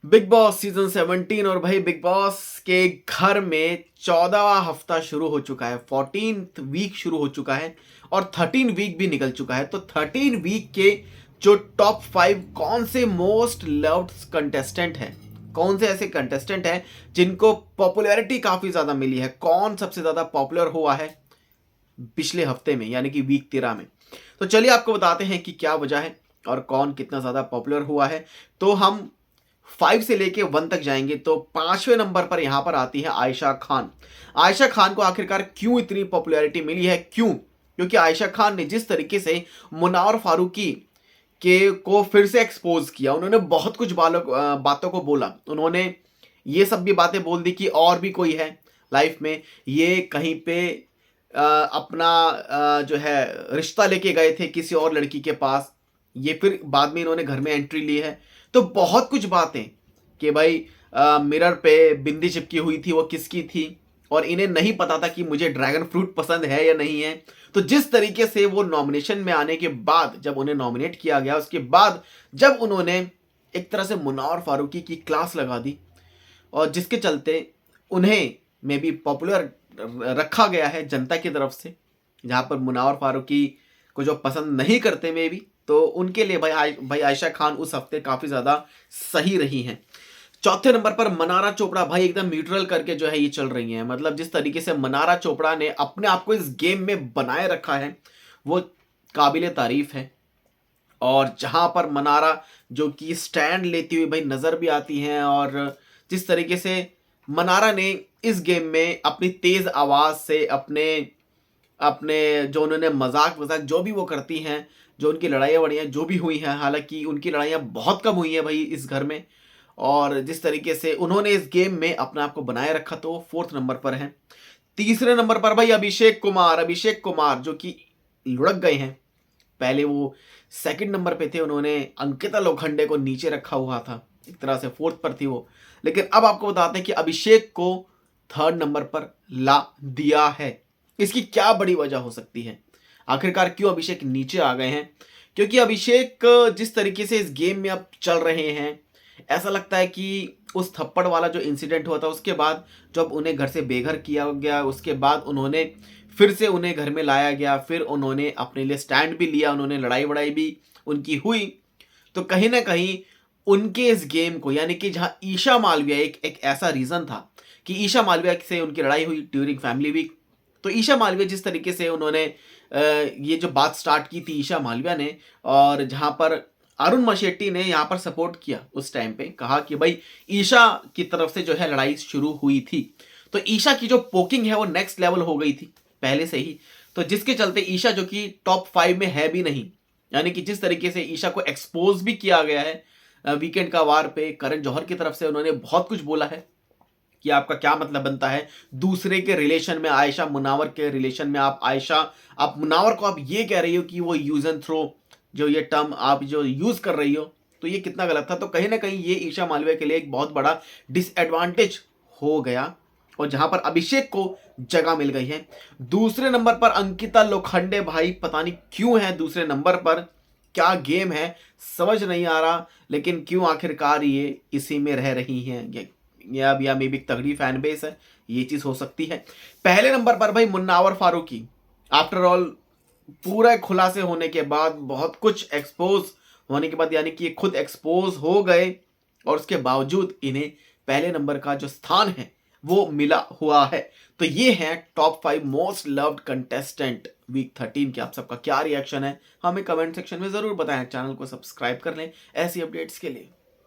Big boss season 17 और भाई big boss के घर में 14वां हफ्ता शुरू हो चुका है। 14th वीक शुरू हो चुका है और 13 वीक भी निकल चुका है। तो 13 वीक के जो टॉप 5 कौन से मोस्ट लव्ड कंटेस्टेंट हैं, कौन से ऐसे कंटेस्टेंट हैं जिनको पॉपुलैरिटी काफी ज्यादा मिली है, कौन सबसे ज्यादा पॉपुलर हुआ है पिछले हफ्ते में यानी कि वीक 13 में। तो चलिए आपको बताते हैं कि क्या वजह है और कौन कितना ज्यादा पॉपुलर हुआ है। तो हम 5 से लेके 1 तक जाएंगे। तो 5वें नंबर पर यहां पर आती है आयशा खान। आयशा खान को आखिरकार क्यों इतनी पॉपुलैरिटी मिली है? क्यों? क्योंकि आयशा खान ने जिस तरीके से मुनावर फारूकी के को फिर से एक्सपोज किया, उन्होंने बहुत कुछ बातों को बोला। उन्होंने ये सब भी बातें बोल दी कि और भी कोई है लाइफ में, ये कहीं पे अपना जो है रिश्ता लेके गए थे किसी और लड़की के पास, ये फिर बाद में इन्होंने घर में एंट्री ली है। तो बहुत कुछ बातें कि भाई मिरर पे बिंदी चिपकी हुई थी, वो किसकी थी, और इन्हें नहीं पता था कि मुझे ड्रैगन फ्रूट पसंद है या नहीं है। तो जिस तरीके से वो नॉमिनेशन में आने के बाद, जब उन्हें नॉमिनेट किया गया, उसके बाद जब उन्होंने एक तरह से मुनावर फारूकी की क्लास लगा दी और जिसके चलते उन्हें में भी पॉपुलर रखा गया है जनता की तरफ से, जहां पर मुनावर फारूकी को जो पसंद नहीं करते में भी, तो उनके लिए भाई आयशा खान उस हफ्ते काफी ज्यादा सही रही हैं। चौथे नंबर पर मनारा चोपड़ा, भाई एकदम न्यूट्रल करके जो है ये चल रही हैं। मतलब जिस तरीके से मनारा चोपड़ा ने अपने आप को इस गेम में बनाए रखा है वो काबिले तारीफ है। और जहां पर मनारा जो कि स्टैंड लेती हुई भाई नजर भी आती हैं, और जिस तरीके से मनारा ने इस गेम में अपनी तेज आवाज से अपने अपने जो उन्होंने मजाक वजाक जो भी वो करती हैं, जो उनकी लड़ाइयाँ वड़ियाँ जो भी हुई हैं, हालांकि उनकी लड़ाइयाँ बहुत कम हुई हैं भाई इस घर में, और जिस तरीके से उन्होंने इस गेम में अपने आप को बनाए रखा, तो वो 4th नंबर पर है। तीसरे नंबर पर भाई अभिषेक कुमार जो कि लुढ़क गए हैं। पहले वो 2nd नंबर पे थे, उन्होंने अंकिता लोखंडे को नीचे रखा हुआ था, एक तरह से 4th पर थी वो, लेकिन अब आपको बताते हैं कि अभिषेक को 3rd नंबर पर ला दिया है। इसकी क्या बड़ी वजह हो सकती है? आखिरकार क्यों अभिषेक नीचे आ गए हैं? क्योंकि अभिषेक जिस तरीके से इस गेम में अब चल रहे हैं, ऐसा लगता है कि उस थप्पड़ वाला जो इंसिडेंट हुआ था उसके बाद, जब उन्हें घर से बेघर किया गया, उसके बाद उन्होंने फिर से उन्हें घर में लाया गया, फिर उन्होंने अपने लिए स्टैंड भी लिया, उन्होंने लड़ाई वड़ाई भी उनकी हुई। तो कहीं ना कहीं उनके इस गेम को, यानी कि जहां ईशा मालविया एक ऐसा रीजन था कि ईशा मालविया से उनकी लड़ाई हुई ड्यूरिंग फैमिली वीक। तो ईशा मालविया जिस तरीके से उन्होंने ये जो बात स्टार्ट की थी ईशा मालविया ने, और जहां पर अरुण मशेट्टी ने यहाँ पर सपोर्ट किया, उस टाइम पे कहा कि भाई ईशा की तरफ से जो है लड़ाई शुरू हुई थी। तो ईशा की जो पोकिंग है वो नेक्स्ट लेवल हो गई थी पहले से ही। तो जिसके चलते ईशा जो कि टॉप 5 में है भी नहीं, यानी कि जिस तरीके से ईशा को एक्सपोज भी किया गया है वीकेंड का वार पे, करण जौहर की तरफ से उन्होंने बहुत कुछ बोला है कि आपका क्या मतलब बनता है दूसरे के रिलेशन में, आयशा मुनावर के रिलेशन में आप मुनावर को आप ये कह रही हो कि वो यूज एंड थ्रो, जो ये टर्म आप जो यूज कर रही हो, तो ये कितना गलत था। तो कहीं ना कहीं ये ईशा मालविया के लिए एक बहुत बड़ा डिसएडवांटेज हो गया, और जहां पर अभिषेक को जगह मिल गई है। दूसरे नंबर पर अंकिता लोखंडे, भाई पता नहीं क्यों है दूसरे नंबर पर, क्या गेम है समझ नहीं आ रहा, लेकिन क्यों आखिरकार ये इसी में रह रही हैं, या मे बी तगड़ी फैन बेस है, ये चीज हो सकती है। पहले नंबर पर भाई मुन्नावर फारूकी, आफ्टर ऑल पूरा खुलासे होने के बाद, बहुत कुछ एक्सपोज होने के बाद, यानी कि ये खुद एक्सपोज हो गए, और उसके बावजूद इन्हें पहले नंबर का जो स्थान है वो मिला हुआ है। तो ये है top 5 most loved contestant week 13 के। आप सबका क्या रिएक्शन है हमें कमेंट सेक्शन में जरूर बताएं। चैनल को सब्सक्राइब कर लें ऐसी अपडेट्स के लिए।